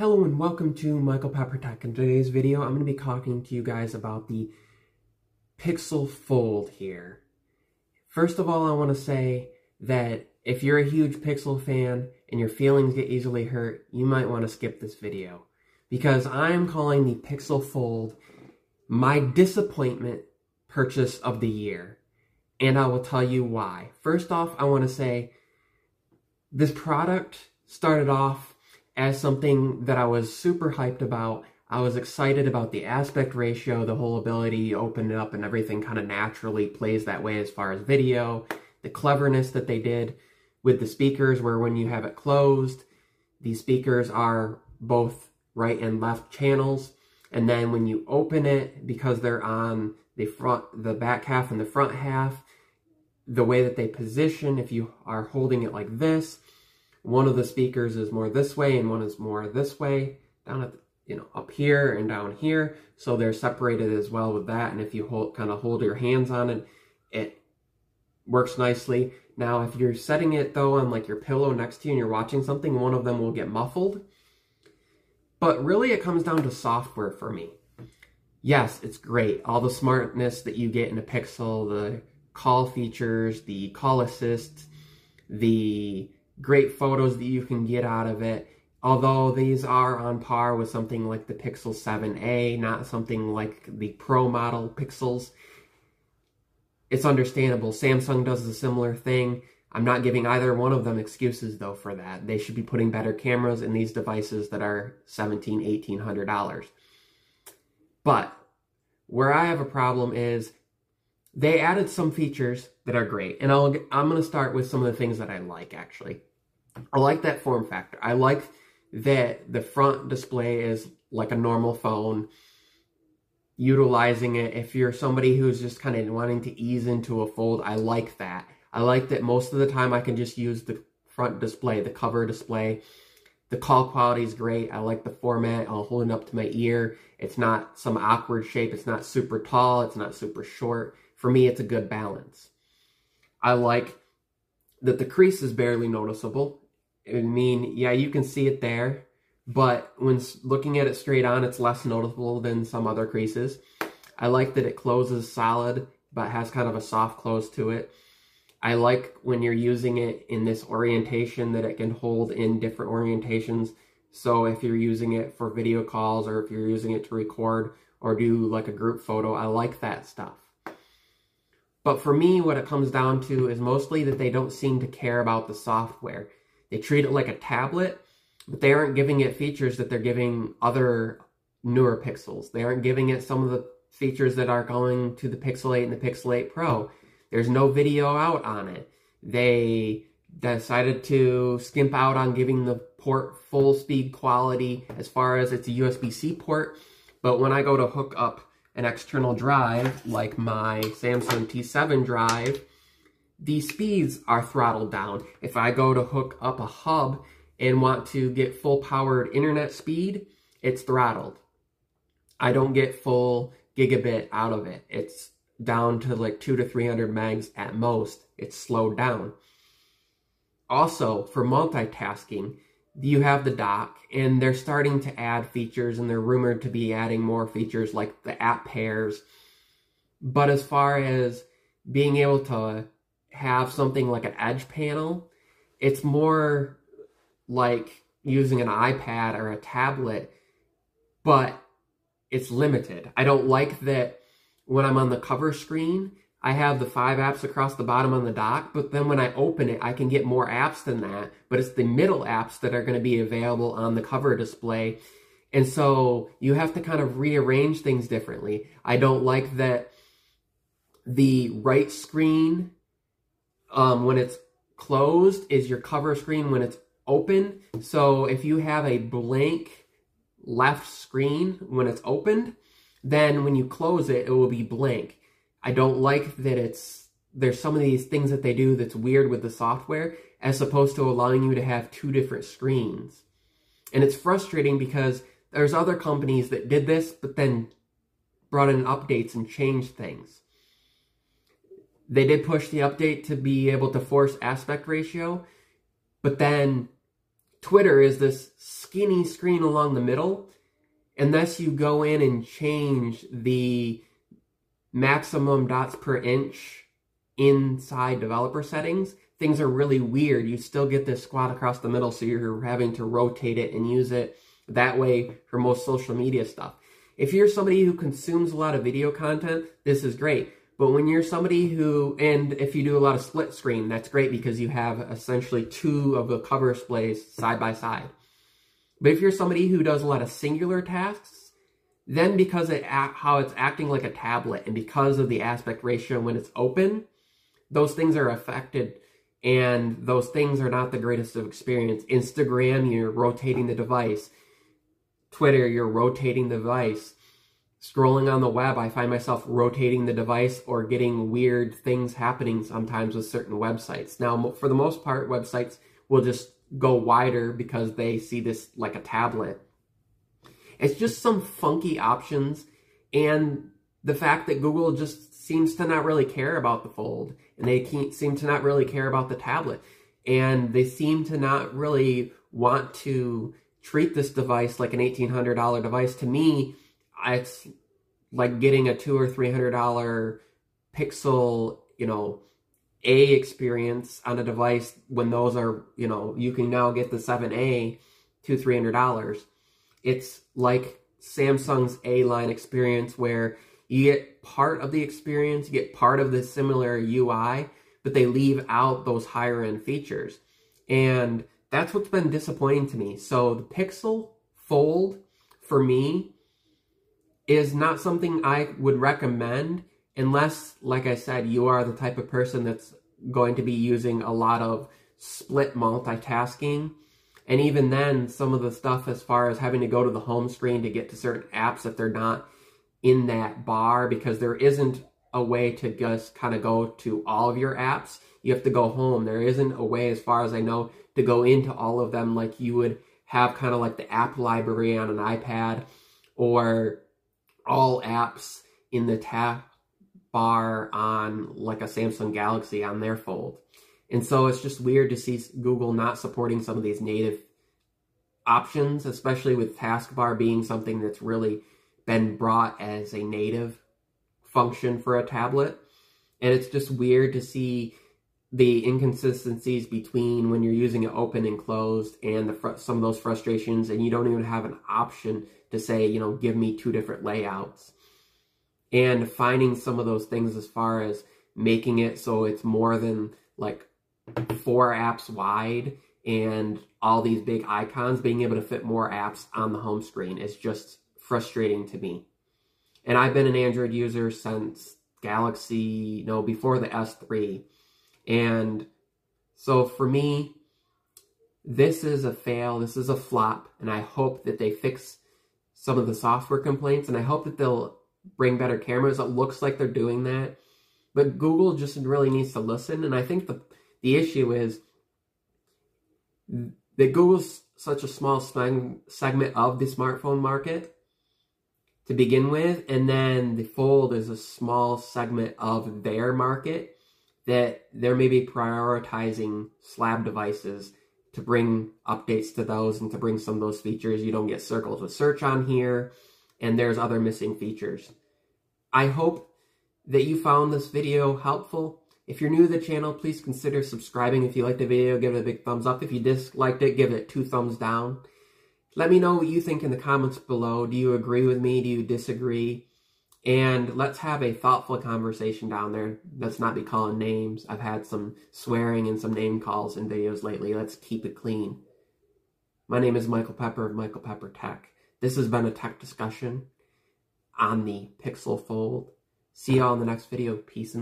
Hello and welcome to Michael Pepper Tech. In today's video, I'm going to be talking to you guys about the Pixel Fold here. First of all, I want to say that if you're a huge Pixel fan and your feelings get easily hurt, you might want to skip this video. Because I am calling the Pixel Fold my disappointment purchase of the year. And I will tell you why. First off, I want to say this product started off as something that I was super hyped about. I was excited about the aspect ratio, the whole ability to open it up and everything kind of naturally plays that way as far as video. The cleverness that they did with the speakers where when you have it closed, these speakers are both right and left channels. And then when you open it, because they're on the back half and the front half, the way that they position, if you are holding it like this, one of the speakers is more this way and one is more this way, down at up here and down here. So they're separated as well with that. And if you kind of hold your hands on it, it works nicely. Now, if you're setting it though on like your pillow next to you and you're watching something, one of them will get muffled. But really it comes down to software for me. Yes, it's great. All the smartness that you get in a Pixel, the call features, the call assist, the great photos that you can get out of it. Although these are on par with something like the Pixel 7a, not something like the Pro model Pixels. It's understandable. Samsung does a similar thing. I'm not giving either one of them excuses though for that. They should be putting better cameras in these devices that are $1,700, $1,800. But where I have a problem is they added some features that are great. And I'm going to start with some of the things that I like, actually. I like that form factor. I like that the front display is like a normal phone. Utilizing it, if you're somebody who's just kind of wanting to ease into a fold, I like that. I like that most of the time I can just use the front display, the cover display. The call quality is great. I like the format. I'll hold it up to my ear. It's not some awkward shape. It's not super tall. It's not super short. For me, it's a good balance. I like that the crease is barely noticeable. I mean, yeah, you can see it there, but when looking at it straight on, it's less noticeable than some other creases. I like that it closes solid, but has kind of a soft close to it. I like when you're using it in this orientation that it can hold in different orientations. So if you're using it for video calls or if you're using it to record or do like a group photo, I like that stuff. But for me, what it comes down to is mostly that they don't seem to care about the software. They treat it like a tablet, but they aren't giving it features that they're giving other newer Pixels. They aren't giving it some of the features that are going to the Pixel 8 and the Pixel 8 Pro. There's no video out on it. They decided to skimp out on giving the port full speed quality as far as it's a USB-C port. But when I go to hook up an external drive, like my Samsung T7 drive, the speeds are throttled down. If I go to hook up a hub and want to get full powered internet speed, it's throttled. I don't get full gigabit out of it. It's down to like 200 to 300 megs at most. It's slowed down. Also, for multitasking, you have the dock, and they're starting to add features, and they're rumored to be adding more features like the app pairs. But as far as being able to have something like an edge panel, it's more like using an iPad or a tablet, but it's limited. I don't like that when I'm on the cover screen, I have the 5 apps across the bottom on the dock, but then when I open it, I can get more apps than that, but it's the middle apps that are going to be available on the cover display. And so you have to kind of rearrange things differently. I don't like that the right screen when it's closed is your cover screen when it's open. So if you have a blank left screen when it's opened, then when you close it, it will be blank. I don't like that there's some of these things that they do that's weird with the software as opposed to allowing you to have 2 different screens. And it's frustrating because there's other companies that did this, but then brought in updates and changed things. They did push the update to be able to force aspect ratio, but then Twitter is this skinny screen along the middle. Unless you go in and change the maximum dots per inch inside developer settings, things are really weird. You still get this squat across the middle, so you're having to rotate it and use it that way for most social media stuff. If you're somebody who consumes a lot of video content, this is great. But when you're somebody who, and if you do a lot of split screen, that's great because you have essentially two of the cover displays side by side. But if you're somebody who does a lot of singular tasks, then because how it's acting like a tablet and because of the aspect ratio when it's open, those things are affected and those things are not the greatest of experience. Instagram, you're rotating the device. Twitter, you're rotating the device. Scrolling on the web, I find myself rotating the device or getting weird things happening sometimes with certain websites. Now, for the most part, websites will just go wider because they see this like a tablet. It's just some funky options, and the fact that Google just seems to not really care about the Fold, and they seem to not really care about the tablet, and they seem to not really want to treat this device like an $1,800 device. To me, it's like getting a $200 or $300 Pixel, A experience on a device when those are, you can now get the 7A $200-$300. It's like Samsung's A-line experience where you get part of the experience, you get part of the similar UI, but they leave out those higher end features. And that's what's been disappointing to me. So the Pixel Fold, for me, is not something I would recommend unless, like I said, you are the type of person that's going to be using a lot of split multitasking. And even then, some of the stuff as far as having to go to the home screen to get to certain apps if they're not in that bar, because there isn't a way to just kind of go to all of your apps. You have to go home. There isn't a way, as far as I know, to go into all of them like you would have kind of like the app library on an iPad or all apps in the tab bar on like a Samsung Galaxy on their Fold. And so it's just weird to see Google not supporting some of these native options, especially with taskbar being something that's really been brought as a native function for a tablet. And it's just weird to see the inconsistencies between when you're using it open and closed and some of those frustrations, and you don't even have an option to say, give me two different layouts. And finding some of those things as far as making it so it's more than like 4 apps wide and all these big icons, being able to fit more apps on the home screen is just frustrating to me. And I've been an Android user since Galaxy, before the S3. And so for me, this is a fail, this is a flop, and I hope that they fix some of the software complaints, and I hope that they'll bring better cameras. It looks like they're doing that, but Google just really needs to listen. And I think the issue is that Google's such a small segment of the smartphone market to begin with, and then the Fold is a small segment of their market, that they're maybe prioritizing slab devices to bring updates to those and to bring some of those features. You don't get circles with search on here, and there's other missing features. I hope that you found this video helpful. If you're new to the channel, please consider subscribing. If you liked the video, give it a big thumbs up. If you disliked it, give it 2 thumbs down. Let me know what you think in the comments below. Do you agree with me? Do you disagree? And let's have a thoughtful conversation down there. Let's not be calling names. I've had some swearing and some name calls in videos lately. Let's keep it clean. My name is Michael Pepper of Michael Pepper Tech. This has been a tech discussion on the Pixel Fold. See y'all in the next video. Peace and love.